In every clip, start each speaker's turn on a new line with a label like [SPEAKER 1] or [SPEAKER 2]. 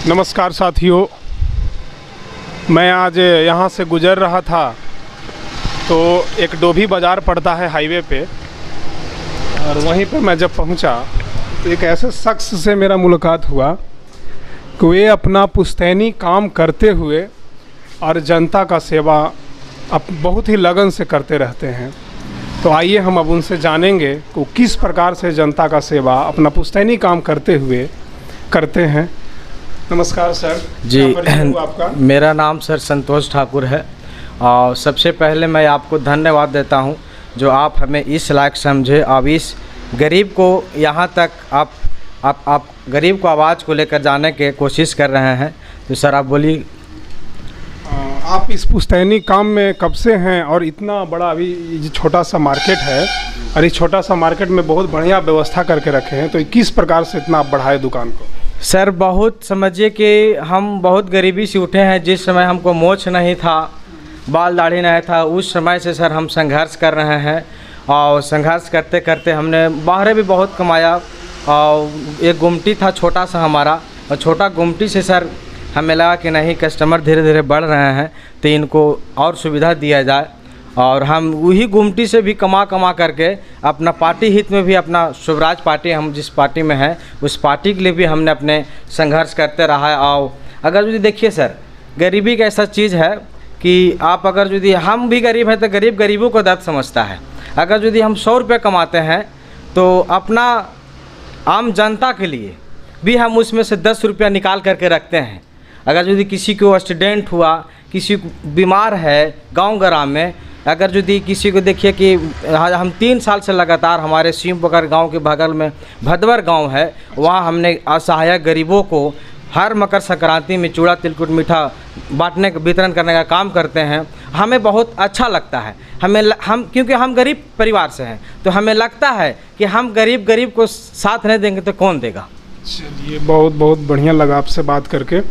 [SPEAKER 1] नमस्कार साथियों, मैं आज यहाँ से गुज़र रहा था तो एक डोभी बाज़ार पड़ता है हाईवे पे, और वहीं पर मैं जब पहुँचा तो एक ऐसे शख्स से मेरा मुलाकात हुआ कि वे अपना पुश्तैनी काम करते हुए और जनता का सेवा बहुत ही लगन से करते रहते हैं। तो आइए हम अब उनसे जानेंगे कि वो किस प्रकार से जनता का सेवा अपना पुश्तैनी काम करते हुए करते हैं। नमस्कार सर
[SPEAKER 2] जी,
[SPEAKER 1] आपका?
[SPEAKER 2] मेरा नाम सर संतोष ठाकुर है और सबसे पहले मैं आपको धन्यवाद देता हूं जो आप हमें इस लायक समझे। अब इस गरीब को यहाँ तक आप गरीब को आवाज़ को लेकर जाने के कोशिश कर रहे हैं। तो सर आप बोलिए।
[SPEAKER 1] आप इस पुश्तैनी काम में कब से हैं और इतना बड़ा अभी ये छोटा सा मार्केट है और इस छोटा सा मार्केट में बहुत बढ़िया व्यवस्था करके रखे हैं, तो किस प्रकार से इतना आप बढ़ाए दुकान को?
[SPEAKER 2] सर बहुत समझिए कि हम बहुत गरीबी से उठे हैं। जिस समय हमको मोछ नहीं था, बाल दाढ़ी नहीं था, उस समय से सर हम संघर्ष कर रहे हैं और संघर्ष करते करते हमने बाहर भी बहुत कमाया। और एक गुमटी था छोटा सा हमारा, और छोटा गुमटी से सर हमें लगा कि नहीं, कस्टमर धीरे धीरे बढ़ रहे हैं तो इनको और सुविधा दिया जाए। और हम वही गुमटी से भी कमा करके अपना पार्टी हित में भी, अपना स्वराज पार्टी हम जिस पार्टी में हैं उस पार्टी के लिए भी हमने अपने संघर्ष करते रहा है। और अगर यदि देखिए सर, गरीबी का ऐसा चीज़ है कि आप अगर यदि हम भी गरीब हैं तो गरीबों को दर्द समझता है। अगर यदि हम 100 रुपये कमाते हैं तो अपना आम जनता के लिए भी हम उसमें से 10 रुपया निकाल करके रखते हैं। अगर यदि किसी को एक्सीडेंट हुआ, किसी को बीमार है गांव ग्राम में, अगर यदि किसी को देखिए कि हम 3 साल से लगातार हमारे सीमपोखर गांव के बगल में भदवर गांव है, वहां हमने असहाय गरीबों को हर मकर संक्रांति में चूड़ा तिलकुट मीठा बांटने का वितरण करने का काम करते हैं। हमें बहुत अच्छा लगता है। हम क्योंकि हम गरीब परिवार से हैं तो हमें लगता है कि हम गरीब को साथ नहीं देंगे तो कौन देगा।
[SPEAKER 1] चलिए, बहुत बहुत बढ़िया लगा आपसे बात करके।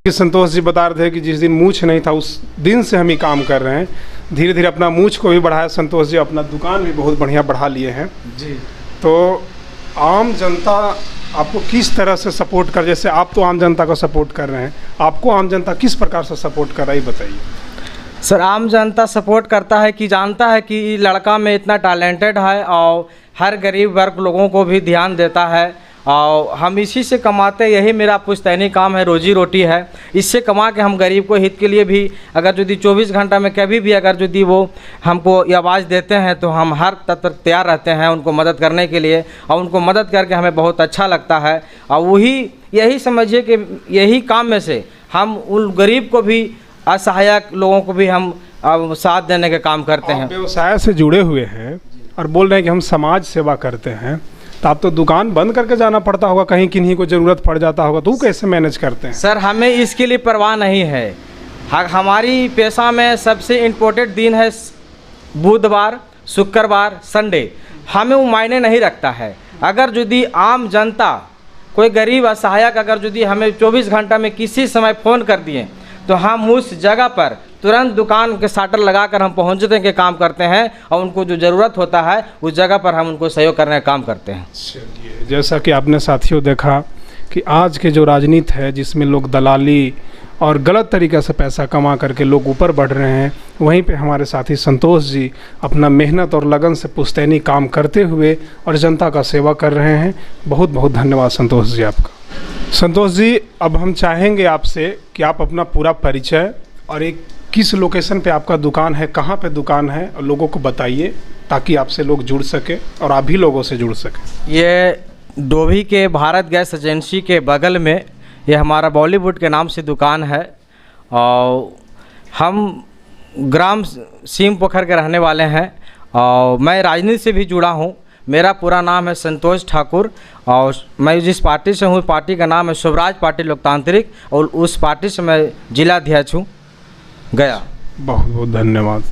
[SPEAKER 1] संतोष जी बता रहे थे कि जिस दिन मूछ नहीं था उस दिन से हम ही काम कर रहे हैं। धीरे धीरे अपना मूछ को भी बढ़ाया संतोष जी, अपना दुकान भी बहुत बढ़िया बढ़ा लिए हैं
[SPEAKER 2] जी।
[SPEAKER 1] तो आम जनता आपको किस तरह से सपोर्ट कर, जैसे आप तो आम जनता को सपोर्ट कर रहे हैं, आपको आम जनता किस प्रकार से सपोर्ट कर रही बताइए।
[SPEAKER 2] सर आम जनता सपोर्ट करता है कि जानता है कि लड़का में इतना टैलेंटेड है और हर गरीब वर्ग लोगों को भी ध्यान देता है। और हम इसी से कमाते, यही मेरा पुश्तैनी काम है, रोजी रोटी है। इससे कमा के हम गरीब को हित के लिए भी, अगर यदि 24 घंटा में कभी भी अगर यदि वो हमको आवाज़ देते हैं तो हम हर तत्पर तैयार रहते हैं उनको मदद करने के लिए। और उनको मदद करके हमें बहुत अच्छा लगता है। और यही समझिए कि यही काम में से हम उन गरीब को भी, असहायक लोगों को भी हम साथ देने के काम करते हैं।
[SPEAKER 1] व्यवसाय से जुड़े हुए हैं और बोल रहे हैं कि हम समाज सेवा करते हैं, तो आप तो दुकान बंद करके जाना पड़ता होगा, कहीं किन्हीं को ज़रूरत पड़ जाता होगा, तो कैसे मैनेज करते हैं?
[SPEAKER 2] सर हमें इसके लिए परवाह नहीं है। हमारी पेशा में सबसे इम्पोर्टेंट दिन है बुधवार, शुक्रवार, संडे। हमें वो मायने नहीं रखता है। अगर यदि आम जनता कोई गरीब असहायक अगर यदि हमें 24 घंटा में किसी समय फ़ोन कर दिए तो हम उस जगह पर तुरंत दुकान के शाटर लगाकर हम पहुंचने के काम करते हैं और उनको जो ज़रूरत होता है उस जगह पर हम उनको सहयोग करने का काम करते हैं।
[SPEAKER 1] चलिए, जैसा कि आपने साथियों देखा कि आज के जो राजनीति है जिसमें लोग दलाली और गलत तरीक़े से पैसा कमा करके लोग ऊपर बढ़ रहे हैं, वहीं पे हमारे साथी संतोष जी अपना मेहनत और लगन से पुश्तैनी काम करते हुए और जनता का सेवा कर रहे हैं। बहुत बहुत धन्यवाद संतोष जी आपका। संतोष जी, अब हम चाहेंगे आपसे कि आप अपना पूरा परिचय और एक किस लोकेशन पे आपका दुकान है, कहाँ पे दुकान है, और लोगों को बताइए ताकि आपसे लोग जुड़ सके और आप भी लोगों से जुड़ सके।
[SPEAKER 2] ये डोभी के भारत गैस एजेंसी के बगल में ये हमारा बॉलीवुड के नाम से दुकान है। और हम ग्राम सीमपोखर के रहने वाले हैं और मैं राजनीति से भी जुड़ा हूँ। मेरा पूरा नाम है संतोष ठाकुर और मैं जिस पार्टी से हूँ पार्टी का नाम है स्वराज पार्टी लोकतांत्रिक, और उस पार्टी से मैं जिला अध्यक्ष हूँ गया।
[SPEAKER 1] बहुत बहुत धन्यवाद।